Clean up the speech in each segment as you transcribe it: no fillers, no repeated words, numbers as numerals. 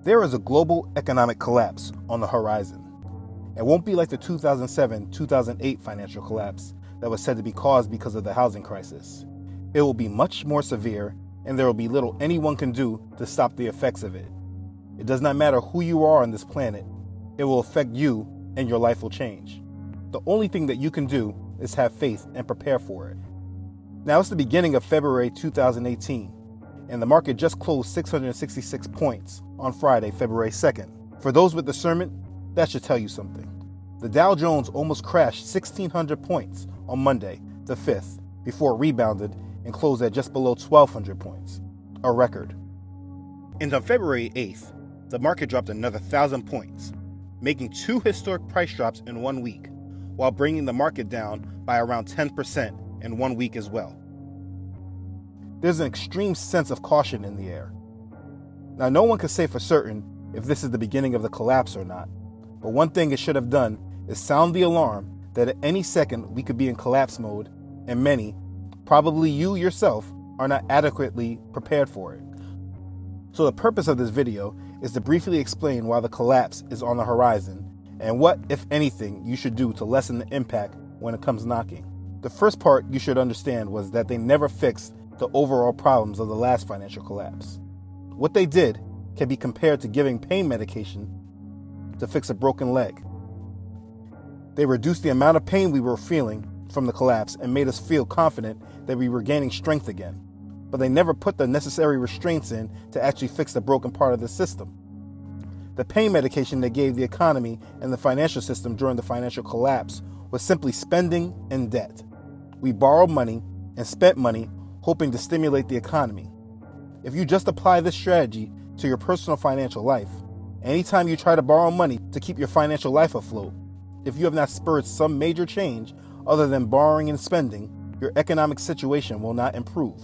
There is a global economic collapse on the horizon. It won't be like the 2007-2008 financial collapse that was said to be caused because of the housing crisis. It will be much more severe, and there will be little anyone can do to stop the effects of it. It does not matter who you are on this planet, it will affect you and your life will change. The only thing that you can do is have faith and prepare for it. Now it's the beginning of February 2018, and the market just closed 666 points on Friday, February 2nd. For those with discernment, that should tell you something. The Dow Jones almost crashed 1,600 points on Monday, the 5th, before it rebounded and closed at just below 1,200 points, a record. And on February 8th, the market dropped another 1,000 points, making 2 historic price drops in 1 week, while bringing the market down by around 10% in 1 week as well. There's an extreme sense of caution in the air. Now, no one can say for certain if this is the beginning of the collapse or not, but one thing it should have done is sound the alarm that at any second we could be in collapse mode, and many, probably you yourself, are not adequately prepared for it. So the purpose of this video is to briefly explain why the collapse is on the horizon and what, if anything, you should do to lessen the impact when it comes knocking. The first part you should understand was that they never fixed the overall problems of the last financial collapse. What they did can be compared to giving pain medication to fix a broken leg. They reduced the amount of pain we were feeling from the collapse and made us feel confident that we were gaining strength again. But they never put the necessary restraints in to actually fix the broken part of the system. The pain medication they gave the economy and the financial system during the financial collapse was simply spending and debt. We borrowed money and spent money hoping to stimulate the economy. If you just apply this strategy to your personal financial life, anytime you try to borrow money to keep your financial life afloat, if you have not spurred some major change other than borrowing and spending, your economic situation will not improve.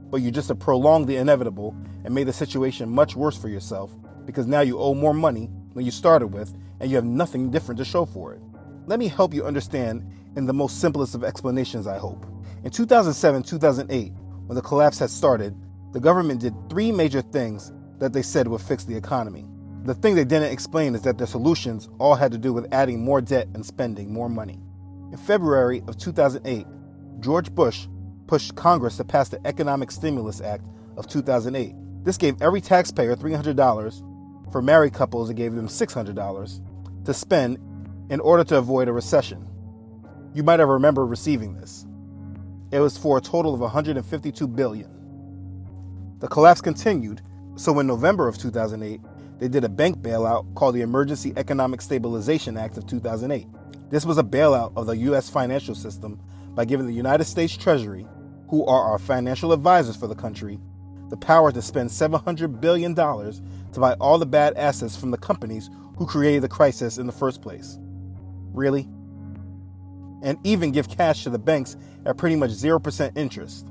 But you just have prolonged the inevitable and made the situation much worse for yourself because now you owe more money than you started with and you have nothing different to show for it. Let me help you understand in the most simplest of explanations, I hope. In 2007-2008, when the collapse had started, the government did 3 major things that they said would fix the economy. The thing they didn't explain is that their solutions all had to do with adding more debt and spending more money. In February of 2008, George Bush pushed Congress to pass the Economic Stimulus Act of 2008. This gave every taxpayer $300. For married couples, it gave them $600 to spend in order to avoid a recession. You might have remembered receiving this. It was for a total of $152 billion. The collapse continued, so in November of 2008, they did a bank bailout called the Emergency Economic Stabilization Act of 2008. This was a bailout of the U.S. financial system by giving the United States Treasury, who are our financial advisors for the country, the power to spend $700 billion to buy all the bad assets from the companies who created the crisis in the first place. Really? And even give cash to the banks at pretty much 0% interest.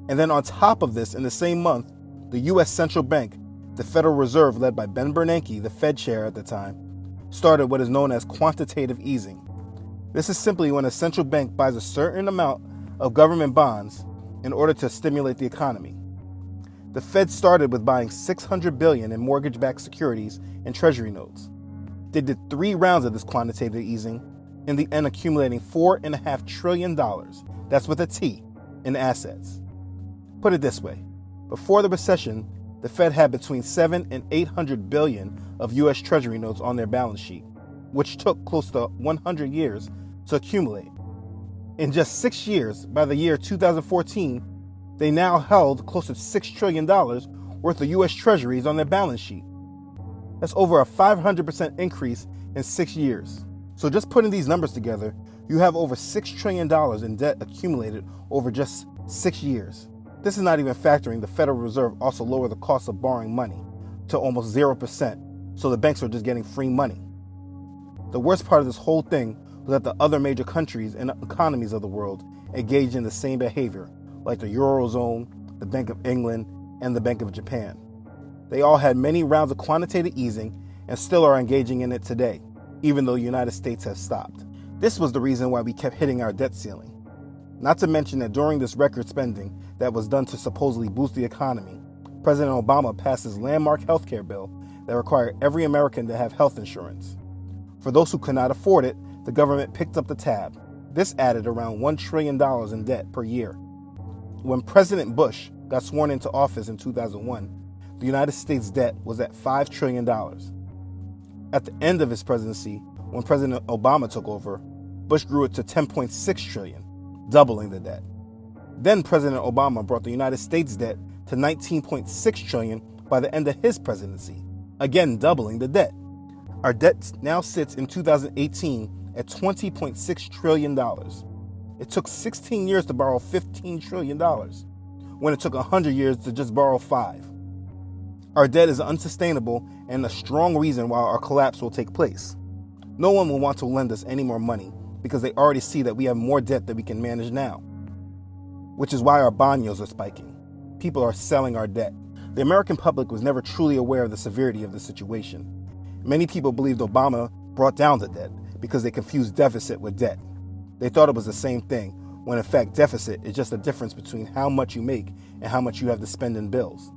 And then on top of this, in the same month, the U.S. Central Bank, the Federal Reserve led by Ben Bernanke, the Fed chair at the time, started what is known as quantitative easing. This is simply when a central bank buys a certain amount of government bonds in order to stimulate the economy. The Fed started with buying $600 billion in mortgage-backed securities and treasury notes. They did 3 rounds of this quantitative easing, in the end accumulating $4.5 trillion, that's with a T, in assets. Put it this way, before the recession, the Fed had between 7 and 800 billion of U.S. Treasury notes on their balance sheet, which took close to 100 years to accumulate. In just 6 years, by the year 2014, they now held close to $6 trillion worth of U.S. Treasuries on their balance sheet. That's over a 500% increase in 6 years. So just putting these numbers together, you have over $6 trillion in debt accumulated over just 6 years. This is not even factoring the Federal Reserve also lowered the cost of borrowing money to almost 0%, so the banks were just getting free money. The worst part of this whole thing was that the other major countries and economies of the world engaged in the same behavior, like the Eurozone, the Bank of England, and the Bank of Japan. They all had many rounds of quantitative easing and still are engaging in it today, even though the United States has stopped. This was the reason why we kept hitting our debt ceiling. Not to mention that during this record spending that was done to supposedly boost the economy, President Obama passed his landmark healthcare bill that require every American to have health insurance. For those who could not afford it, the government picked up the tab. This added around $1 trillion in debt per year. When President Bush got sworn into office in 2001, the United States debt was at $5 trillion. At the end of his presidency, when President Obama took over, Bush grew it to $10.6 trillion, doubling the debt. Then President Obama brought the United States debt to $19.6 trillion by the end of his presidency, again doubling the debt. Our debt now sits in 2018 at $20.6 trillion. It took 16 years to borrow $15 trillion, when it took 100 years to just borrow 5. Our debt is unsustainable and a strong reason why our collapse will take place. No one will want to lend us any more money because they already see that we have more debt than we can manage now, which is why our bond yields are spiking. People are selling our debt. The American public was never truly aware of the severity of the situation. Many people believed Obama brought down the debt because they confused deficit with debt. They thought it was the same thing, when in fact deficit is just the difference between how much you make and how much you have to spend in bills.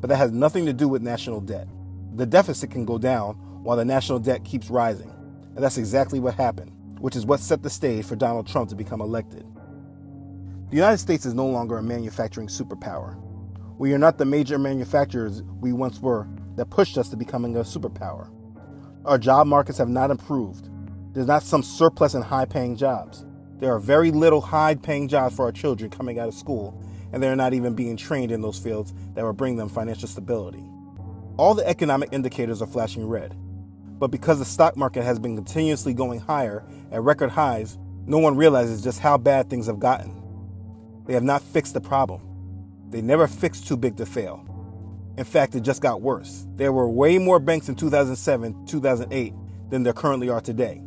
But that has nothing to do with national debt. The deficit can go down while the national debt keeps rising. And that's exactly what happened, which is what set the stage for Donald Trump to become elected. The United States is no longer a manufacturing superpower. We are not the major manufacturers we once were that pushed us to becoming a superpower. Our job markets have not improved. There's not some surplus in high-paying jobs. There are very little high-paying jobs for our children coming out of school, and they're not even being trained in those fields that will bring them financial stability. All the economic indicators are flashing red. But because the stock market has been continuously going higher at record highs, no one realizes just how bad things have gotten. They have not fixed the problem. They never fixed too big to fail. In fact, it just got worse. There were way more banks in 2007, 2008 than there currently are today.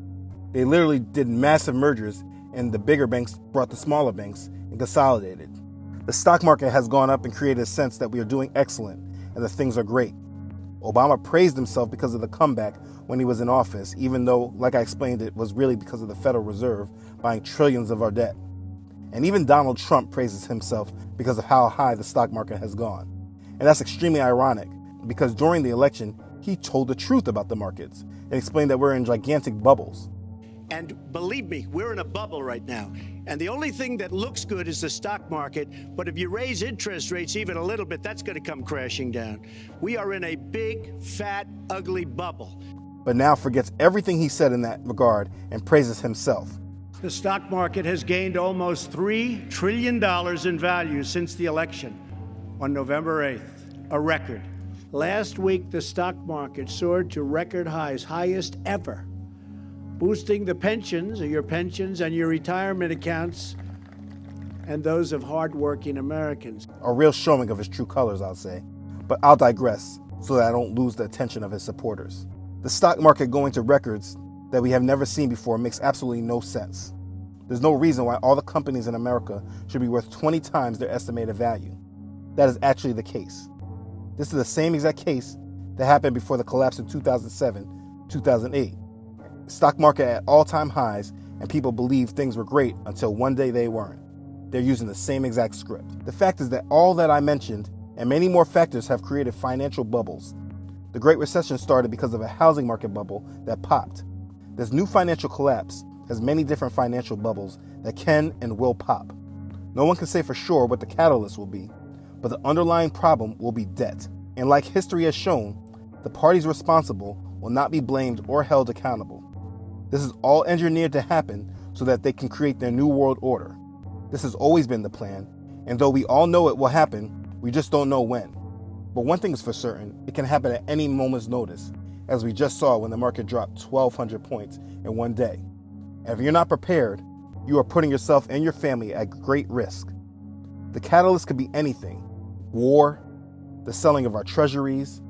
They literally did massive mergers, and the bigger banks brought the smaller banks and consolidated. The stock market has gone up and created a sense that we are doing excellent and that things are great. Obama praised himself because of the comeback when he was in office, even though, like I explained, it was really because of the Federal Reserve buying trillions of our debt. And even Donald Trump praises himself because of how high the stock market has gone. And that's extremely ironic, because during the election, he told the truth about the markets and explained that we're in gigantic bubbles. And believe me, we're in a bubble right now. And the only thing that looks good is the stock market. But if you raise interest rates even a little bit, that's going to come crashing down. We are in a big, fat, ugly bubble. But now forgets everything he said in that regard and praises himself. The stock market has gained almost $3 trillion in value since the election on November 8th, a record. Last week, the stock market soared to record highs, highest ever, boosting the pensions or your pensions and your retirement accounts and those of hardworking Americans. A real showing of his true colors, I'll say. But I'll digress so that I don't lose the attention of his supporters. The stock market going to records that we have never seen before makes absolutely no sense. There's no reason why all the companies in America should be worth 20 times their estimated value. That is actually the case. This is the same exact case that happened before the collapse in 2007, 2008. Stock market at all-time highs, and people believed things were great until one day they weren't. They're using the same exact script. The fact is that all that I mentioned and many more factors have created financial bubbles. The Great Recession started because of a housing market bubble that popped. This new financial collapse has many different financial bubbles that can and will pop. No one can say for sure what the catalyst will be, but the underlying problem will be debt. And like history has shown, the parties responsible will not be blamed or held accountable. This is all engineered to happen so that they can create their new world order. This has always been the plan, and though we all know it will happen, we just don't know when. But one thing is for certain, it can happen at any moment's notice, as we just saw when the market dropped 1,200 points in one day. And if you're not prepared, you are putting yourself and your family at great risk. The catalyst could be anything: war, the selling of our treasuries,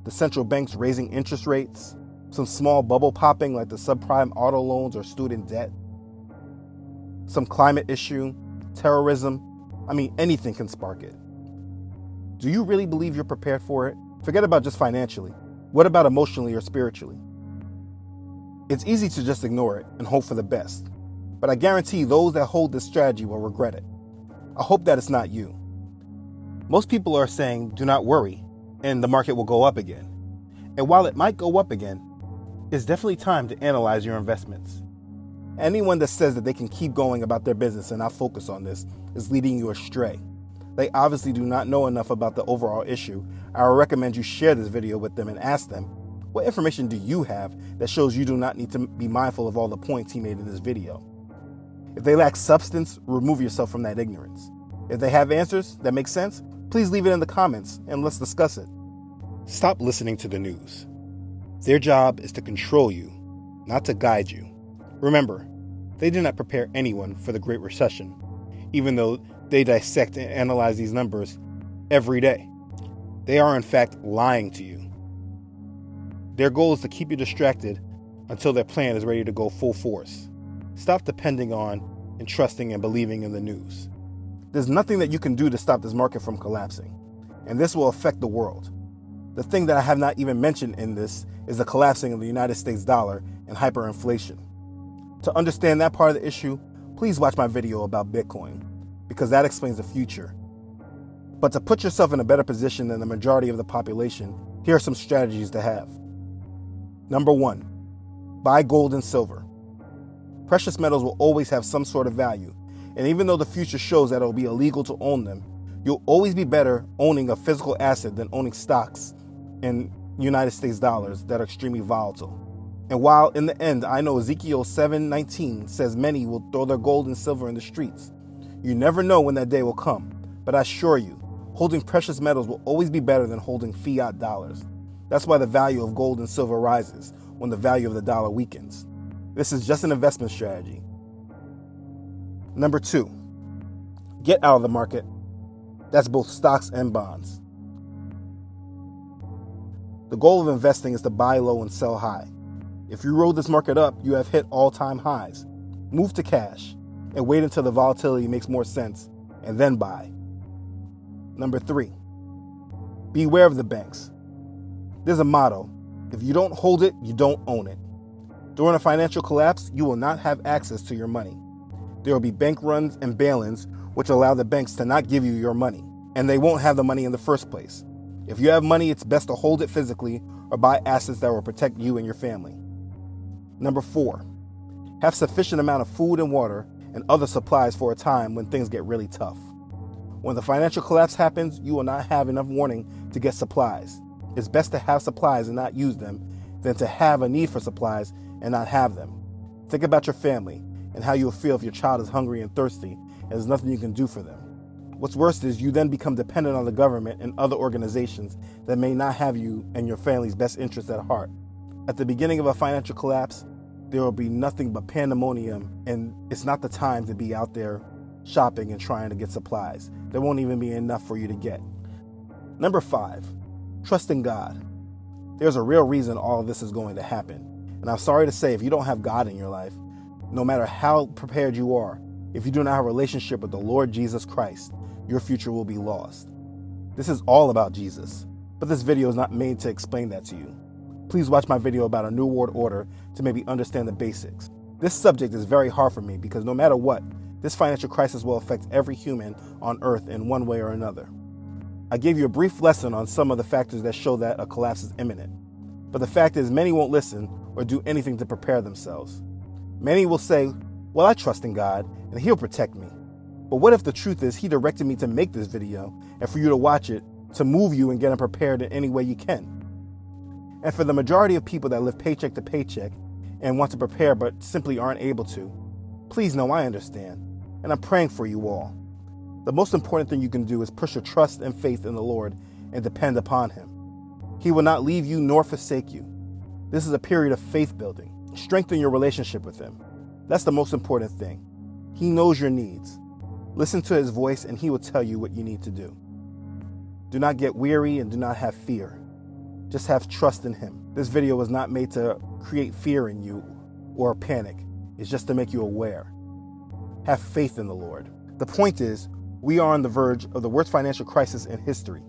the central banks raising interest rates, some small bubble popping like the subprime auto loans or student debt, some climate issue, terrorism. Anything can spark it. Do you really believe you're prepared for it? Forget about just financially. What about emotionally or spiritually? It's easy to just ignore it and hope for the best, but I guarantee those that hold this strategy will regret it. I hope that it's not you. Most people are saying, do not worry, and the market will go up again. And while it might go up again, it's definitely time to analyze your investments. Anyone that says that they can keep going about their business and not focus on this is leading you astray. They obviously do not know enough about the overall issue. I would recommend you share this video with them and ask them, what information do you have that shows you do not need to be mindful of all the points he made in this video? If they lack substance, remove yourself from that ignorance. If they have answers that make sense, please leave it in the comments and let's discuss it. Stop listening to the news. Their job is to control you, not to guide you. Remember, they did not prepare anyone for the Great Recession, even though they dissect and analyze these numbers every day. They are in fact lying to you. Their goal is to keep you distracted until their plan is ready to go full force. Stop depending on and trusting and believing in the news. There's nothing that you can do to stop this market from collapsing, and this will affect the world. The thing that I have not even mentioned in this is the collapsing of the United States dollar and hyperinflation. To understand that part of the issue, please watch my video about Bitcoin, because that explains the future. But to put yourself in a better position than the majority of the population, here are some strategies to have. Number 1, buy gold and silver. Precious metals will always have some sort of value, and even though the future shows that it will be illegal to own them, you'll always be better owning a physical asset than owning stocks in United States dollars that are extremely volatile. And while in the end, I know Ezekiel 7:19 says many will throw their gold and silver in the streets, you never know when that day will come. But I assure you, holding precious metals will always be better than holding fiat dollars. That's why the value of gold and silver rises when the value of the dollar weakens. This is just an investment strategy. Number 2, get out of the market. That's both stocks and bonds. The goal of investing is to buy low and sell high. If you rode this market up, you have hit all-time highs. Move to cash and wait until the volatility makes more sense and then buy. Number 3, beware of the banks. There's a motto: if you don't hold it, you don't own it. During a financial collapse, you will not have access to your money. There will be bank runs and bail-ins, which allow the banks to not give you your money, and they won't have the money in the first place. If you have money, it's best to hold it physically or buy assets that will protect you and your family. Number 4, have sufficient amount of food and water and other supplies for a time when things get really tough. When the financial collapse happens, you will not have enough warning to get supplies. It's best to have supplies and not use them than to have a need for supplies and not have them. Think about your family and how you'll feel if your child is hungry and thirsty and there's nothing you can do for them. What's worse is you then become dependent on the government and other organizations that may not have you and your family's best interests at heart. At the beginning of a financial collapse, there will be nothing but pandemonium, and it's not the time to be out there shopping and trying to get supplies. There won't even be enough for you to get. Number 5, trust in God. There's a real reason all of this is going to happen. And I'm sorry to say, if you don't have God in your life, no matter how prepared you are, if you do not have a relationship with the Lord Jesus Christ, your future will be lost. This is all about Jesus, but this video is not made to explain that to you. Please watch my video about a New World Order to maybe understand the basics. This subject is very hard for me because no matter what, this financial crisis will affect every human on earth in one way or another. I gave you a brief lesson on some of the factors that show that a collapse is imminent. But the fact is, many won't listen or do anything to prepare themselves. Many will say, well, I trust in God and He'll protect me. But what if the truth is He directed me to make this video and for you to watch it to move you and get them prepared in any way you can? And for the majority of people that live paycheck to paycheck and want to prepare but simply aren't able to, please know I understand, and I'm praying for you all. The most important thing you can do is push your trust and faith in the Lord and depend upon Him. He will not leave you nor forsake you. This is a period of faith building. Strengthen your relationship with Him. That's the most important thing. He knows your needs. Listen to His voice and He will tell you what you need to do. Do not get weary and do not have fear. Just have trust in Him. This video was not made to create fear in you or panic. It's just to make you aware. Have faith in the Lord. The point is, we are on the verge of the worst financial crisis in history,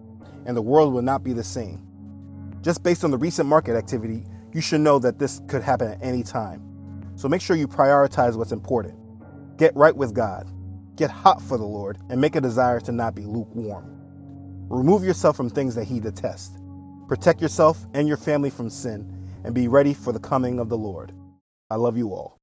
and the world will not be the same. Just based on the recent market activity, you should know that this could happen at any time. So make sure you prioritize what's important. Get right with God. Get hot for the Lord and make a desire to not be lukewarm. Remove yourself from things that He detests. Protect yourself and your family from sin and be ready for the coming of the Lord. I love you all.